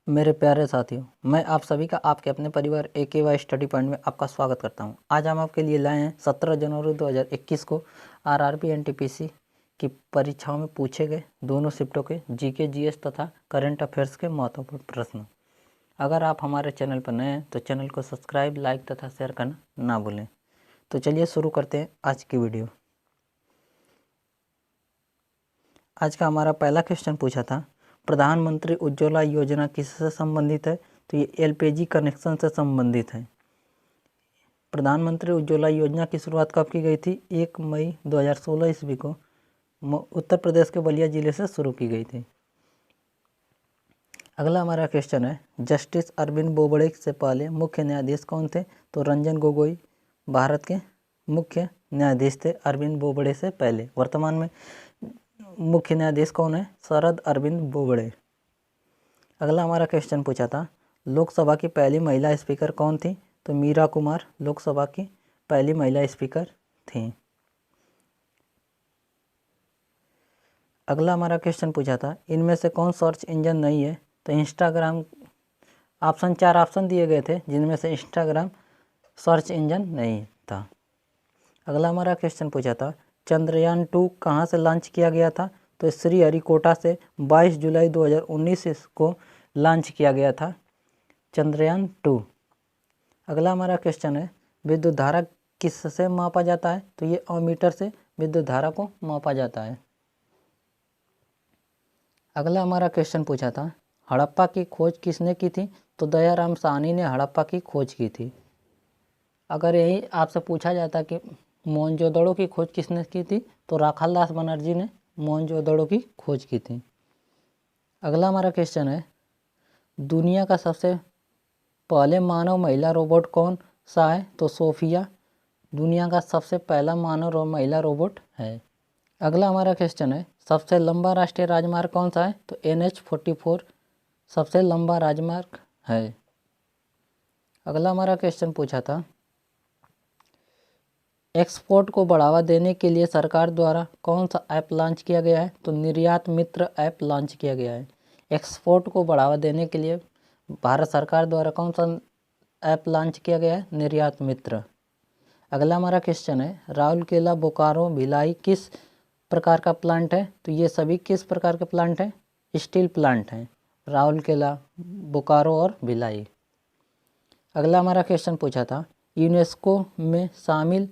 मेरे प्यारे साथियों, मैं आप सभी का आपके अपने परिवार AKY स्टडी पॉइंट में आपका स्वागत करता हूं। आज हम आपके लिए लाए हैं 17 जनवरी 2021 को RRB NTPC की परीक्षाओं में पूछे गए दोनों शिफ्टों के GK GS तथा करंट अफेयर्स के महत्वपूर्ण प्रश्न। अगर आप हमारे चैनल पर नए हैं तो चैनल को सब्सक्राइब, लाइक तथा शेयर करना ना भूलें। तो चलिए शुरू करते हैं आज की वीडियो। आज का हमारा पहला क्वेश्चन पूछा था, प्रधानमंत्री उज्ज्वला योजना किससे संबंधित है? तो ये LPG कनेक्शन से संबंधित है। प्रधानमंत्री उज्ज्वला योजना की शुरुआत कब की गई थी? 1 मई 2016 ईस्वी को उत्तर प्रदेश के बलिया जिले से शुरू की गई थी। अगला हमारा क्वेश्चन है, जस्टिस अरविंद बोबड़े से पहले मुख्य न्यायाधीश कौन थे? तो रंजन गोगोई भारत के मुख्य न्यायाधीश थे अरविंद बोबड़े से पहले। वर्तमान में मुख्य न्यायाधीश कौन है? शरद अरविंद बोबड़े। अगला हमारा क्वेश्चन पूछा था, लोकसभा की पहली महिला स्पीकर कौन थी? तो मीरा कुमार लोकसभा की पहली महिला स्पीकर थी। अगला हमारा क्वेश्चन पूछा था, इनमें से कौन सर्च इंजन नहीं है? तो इंस्टाग्राम। चार ऑप्शन दिए गए थे जिनमें से इंस्टाग्राम सर्च इंजन नहीं था। अगला हमारा क्वेश्चन पूछा था, चंद्रयान 2 कहाँ से लॉन्च किया गया था? तो श्रीहरिकोटा से 22 जुलाई 2019 को लॉन्च किया गया था चंद्रयान 2। अगला हमारा क्वेश्चन है, विद्युत धारा किससे मापा जाता है? तो ये एमीटर से विद्युत धारा को मापा जाता है। अगला हमारा क्वेश्चन पूछा था, हड़प्पा की खोज किसने की थी? तो दयाराम साहनी ने हड़प्पा की खोज की थी। अगर यही आपसे पूछा जाता कि मोहनजोदड़ो की खोज किसने की थी? तो राखालदास बनर्जी ने मोहनजोदड़ो की खोज की थी। अगला हमारा क्वेश्चन है, दुनिया का सबसे पहले मानव महिला रोबोट कौन सा है? तो सोफिया दुनिया का सबसे पहला मानव महिला रोबोट है। अगला हमारा क्वेश्चन है, सबसे लंबा राष्ट्रीय राजमार्ग कौन सा है? तो NH-44 सबसे लंबा राजमार्ग है। अगला हमारा क्वेश्चन पूछा था, एक्सपोर्ट को बढ़ावा देने के लिए सरकार द्वारा कौन सा ऐप लॉन्च किया गया है? तो निर्यात मित्र ऐप लॉन्च किया गया है। एक्सपोर्ट को बढ़ावा देने के लिए भारत सरकार द्वारा कौन सा ऐप लॉन्च किया गया है? निर्यात मित्र। अगला हमारा क्वेश्चन है, राउरकेला, बोकारो, भिलाई किस प्रकार का प्लांट है? तो ये सभी किस प्रकार के प्लांट हैं? स्टील प्लांट हैं, राउरकेला, बोकारो और भिलाई। अगला हमारा क्वेश्चन पूछा था, यूनेस्को में शामिल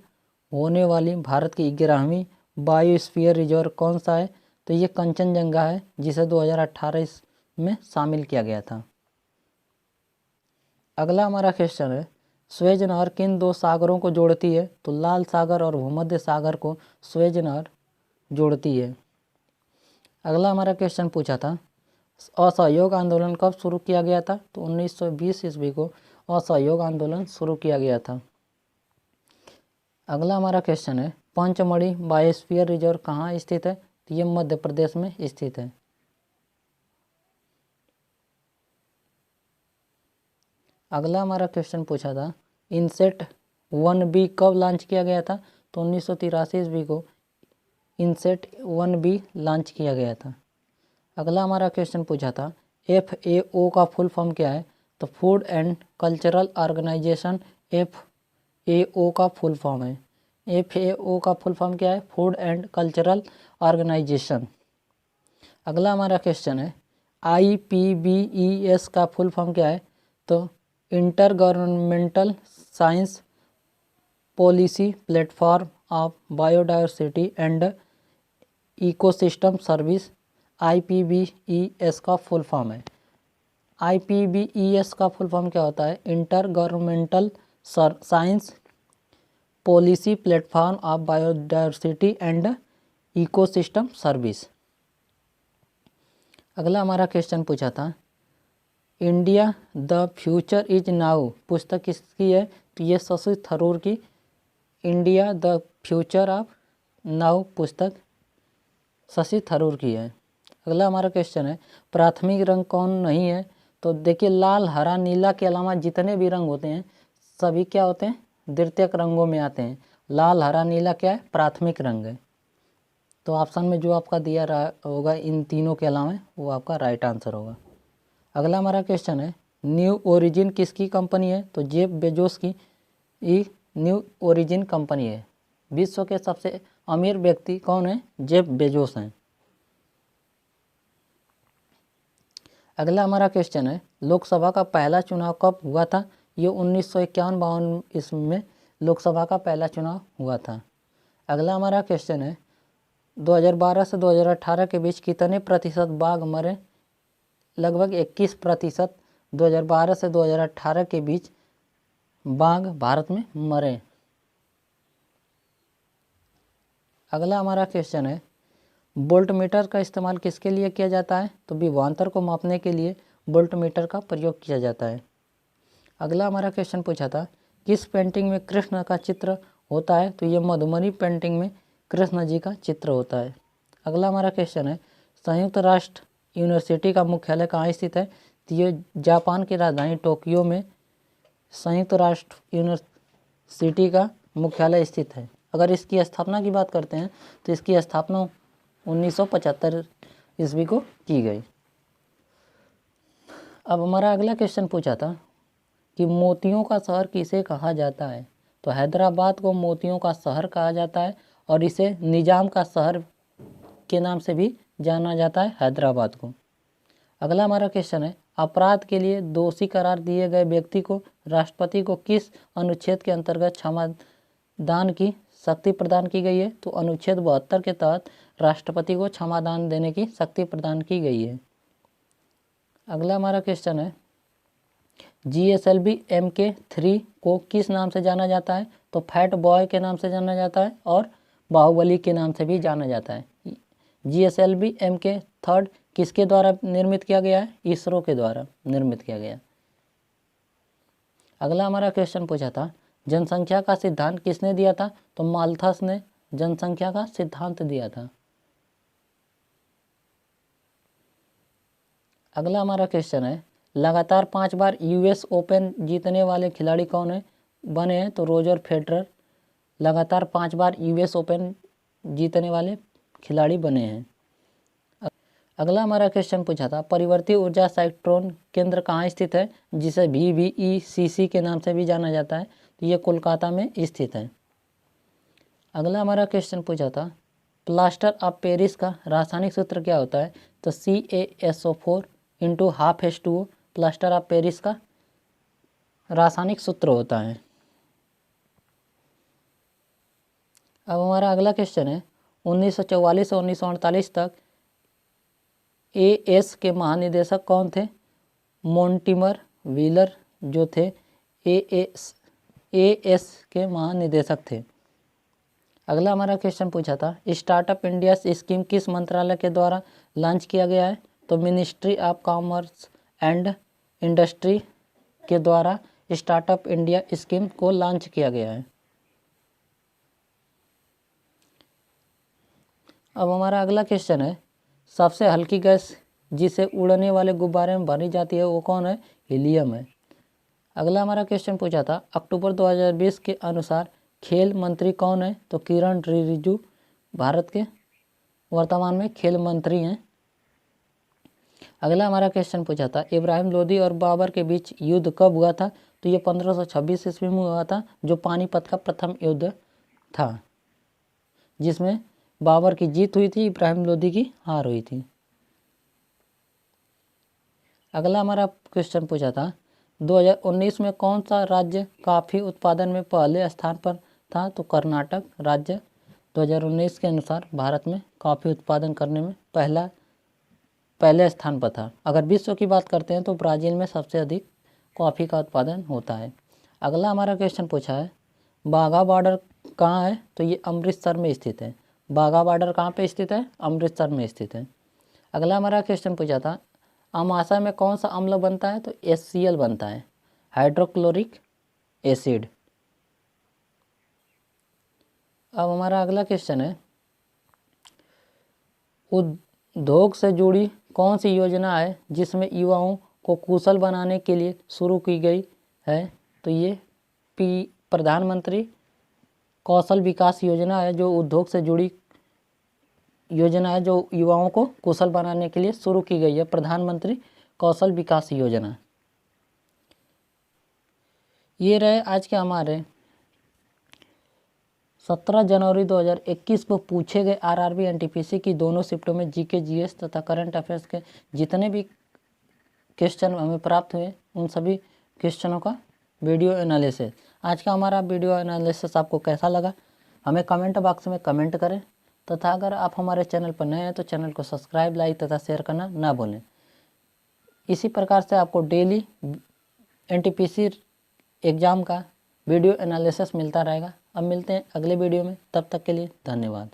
होने वाली भारत की 11वीं बायोस्फीयर रिजर्व कौन सा है? तो ये कंचनजंगा है जिसे 2018 में शामिल किया गया था। अगला हमारा क्वेश्चन है, स्वेज नहर किन दो सागरों को जोड़ती है? तो लाल सागर और भूमध्य सागर को स्वेज नहर जोड़ती है। अगला हमारा क्वेश्चन पूछा था, असहयोग आंदोलन कब शुरू किया गया था? तो 1920 ईस्वी को असहयोग आंदोलन शुरू किया गया था। अगला हमारा क्वेश्चन है, पंचमढ़ी बायोस्फीयर रिजर्व कहाँ स्थित है? तो ये मध्य प्रदेश में स्थित है। अगला हमारा क्वेश्चन पूछा था, इनसेट 1B कब लॉन्च किया गया था? तो 1983 ईस्वी को इनसेट 1B लॉन्च किया गया था। अगला हमारा क्वेश्चन पूछा था, FAO का फुल फॉर्म क्या है? तो food and cultural organisation FAO का फुल फॉर्म है। FAO का फुल फॉर्म क्या है? Food and cultural organisation. अगला हमारा क्वेश्चन है, IPBES का फुल फॉर्म क्या है? तो inter governmental science policy platform of biodiversity and ecosystem service IPBES का फुल फॉर्म है। IPBES का फुल फॉर्म क्या होता है? Inter governmental science policy platform of biodiversity and ecosystem service. अगला हमारा क्वेश्चन पूछा था, India the future is now पुस्तक किसकी है? तो ये शशि थरूर की India the future of now पुस्तक शशि थरूर की है। अगला हमारा क्वेश्चन है, प्राथमिक रंग कौन नहीं है? तो देखिए, लाल, हरा, नीला के अलावा जितने भी रंग होते हैं सभी क्या होते हैं? द्वितीयक रंगों में आते हैं। लाल, हरा, नीला क्या है? प्राथमिक रंग है। तो ऑप्शन में जो आपका दिया रहा होगा इन तीनों के अलावा वो आपका राइट आंसर होगा। अगला हमारा क्वेश्चन है न्यू ओरिजिन किसकी कंपनी है? तो जेफ बेजोस की ये न्यू ओरिजिन कंपनी है। विश्व के सबसे अमीर व्यक्ति कौन है? जेफ बेजोस हैं। अगला हमारा क्वेश्चन है लोकसभा का पहला चुनाव कब हुआ था? ये 1951-52 ईस्वी में लोकसभा का पहला चुनाव हुआ था। अगला हमारा क्वेश्चन है 2012 से 2018 के बीच कितने प्रतिशत बाघ मरे? लगभग 21% 2012 से 2018 के बीच बाघ भारत में मरे। अगला हमारा क्वेश्चन है वोल्ट मीटर का इस्तेमाल किसके लिए किया जाता है? तो विभवांतर को मापने के लिए वोल्ट मीटर का प्रयोग किया जाता है। अगला हमारा क्वेश्चन पूछा था किस पेंटिंग में कृष्ण का चित्र होता है? तो ये मधुबनी पेंटिंग में कृष्ण जी का चित्र होता है। अगला हमारा क्वेश्चन है संयुक्त राष्ट्र यूनिवर्सिटी का मुख्यालय कहाँ स्थित है? तो ये जापान की राजधानी टोक्यो में संयुक्त राष्ट्र यूनिवर्सिटी का मुख्यालय स्थित है। अगर इसकी स्थापना की बात करते हैं तो इसकी स्थापना 1975 ईस्वी को की गई। अब हमारा अगला क्वेश्चन पूछा था कि मोतियों का शहर किसे कहा जाता है? तो हैदराबाद को मोतियों का शहर कहा जाता है और इसे निजाम का शहर के नाम से भी जाना जाता है हैदराबाद को। अगला हमारा क्वेश्चन है अपराध के लिए दोषी करार दिए गए व्यक्ति को राष्ट्रपति को किस अनुच्छेद के अंतर्गत क्षमादान की शक्ति प्रदान की गई है? तो अनुच्छेद 72 के तहत राष्ट्रपति को क्षमादान देने की शक्ति प्रदान की गई है। अगला हमारा क्वेश्चन है GSLV MK3 को किस नाम से जाना जाता है? तो फैट बॉय के नाम से जाना जाता है और बाहुबली के नाम से भी जाना जाता है। GSLV MK3 किसके द्वारा निर्मित किया गया है? इसरो के द्वारा निर्मित किया गया। अगला हमारा क्वेश्चन पूछा था जनसंख्या का सिद्धांत किसने दिया था? तो माल्थस ने जनसंख्या का सिद्धांत दिया था। अगला हमारा क्वेश्चन है लगातार 5 बार US ओपन जीतने वाले खिलाड़ी कौन है बने हैं? तो रोजर फेडरर लगातार 5 बार US ओपन जीतने वाले खिलाड़ी बने हैं। अगला हमारा क्वेश्चन पूछा था परिवर्ती ऊर्जा साइक्लोट्रॉन केंद्र कहाँ स्थित है? जिसे VVECC के नाम से भी जाना जाता है। तो ये कोलकाता में स्थित है। अगला हमारा क्वेश्चन पूछा था प्लास्टर ऑफ पेरिस का रासायनिक सूत्र क्या होता है? तो CaSO4 × ½ प्लास्टर ऑफ पेरिस का रासायनिक सूत्र होता है। अब हमारा अगला क्वेश्चन है 1944 से 1948 तक AS के महानिदेशक कौन थे? मोंटिमर व्हीलर जो थे AS के महानिदेशक थे। अगला हमारा क्वेश्चन पूछा था स्टार्टअप इंडिया स्कीम किस मंत्रालय के द्वारा लॉन्च किया गया है? तो ministry of commerce and industry के द्वारा स्टार्टअप इंडिया स्कीम को लॉन्च किया गया है। अब हमारा अगला क्वेश्चन है सबसे हल्की गैस जिसे उड़ने वाले गुब्बारे में भरी जाती है वो कौन है? हीलियम है। अगला हमारा क्वेश्चन पूछा था अक्टूबर 2020 के अनुसार खेल मंत्री कौन है? तो किरण रिजिजू भारत के वर्तमान में खेल मंत्री हैं। अगला हमारा क्वेश्चन पूछा था इब्राहिम लोदी और बाबर के बीच युद्ध कब हुआ था? तो ये 1526 ईस्वी में हुआ था जो पानीपत का प्रथम युद्ध था जिसमें बाबर की जीत हुई थी, इब्राहिम लोदी की हार हुई थी। अगला हमारा क्वेश्चन पूछा था 2019 में कौन सा राज्य कॉफ़ी उत्पादन में पहले स्थान पर था? तो कर्नाटक राज्य 2019 के अनुसार भारत में कॉफ़ी उत्पादन करने में पहले स्थान पर था। अगर विश्व की बात करते हैं तो ब्राज़ील में सबसे अधिक कॉफ़ी का उत्पादन होता है। अगला हमारा क्वेश्चन पूछा है बाघा बॉर्डर कहाँ है? तो ये अमृतसर में स्थित है। बाघा बॉर्डर कहाँ पे स्थित है? अमृतसर में स्थित है। अगला हमारा क्वेश्चन पूछा था अमाशय में कौन सा अम्ल बनता है? तो HCl बनता है, हाइड्रोक्लोरिक एसिड। अब हमारा अगला क्वेश्चन है उद्योग से जुड़ी कौन सी योजना है जिसमें युवाओं को कुशल बनाने के लिए शुरू की गई है? तो ये प्रधानमंत्री कौशल विकास योजना है जो उद्योग से जुड़ी योजना है जो युवाओं को कुशल बनाने के लिए शुरू की गई है। प्रधानमंत्री कौशल विकास योजना। ये रहे आज के हमारे 17 जनवरी 2021 को पूछे गए आरआरबी एनटीपीसी की दोनों शिफ्टों में जीके जीएस तथा करंट अफेयर्स के जितने भी क्वेश्चन हमें प्राप्त हुए उन सभी क्वेश्चनों का वीडियो एनालिसिस। आज का हमारा वीडियो एनालिसिस आपको कैसा लगा हमें कमेंट बॉक्स में कमेंट करें तथा अगर आप हमारे चैनल पर नए हैं तो चैनल को सब्सक्राइब, लाइक तथा शेयर करना ना भूलें। इसी प्रकार से आपको डेली एनटीपीसी एग्ज़ाम का वीडियो एनालिसिस मिलता रहेगा। अब मिलते हैं अगले वीडियो में, तब तक के लिए धन्यवाद।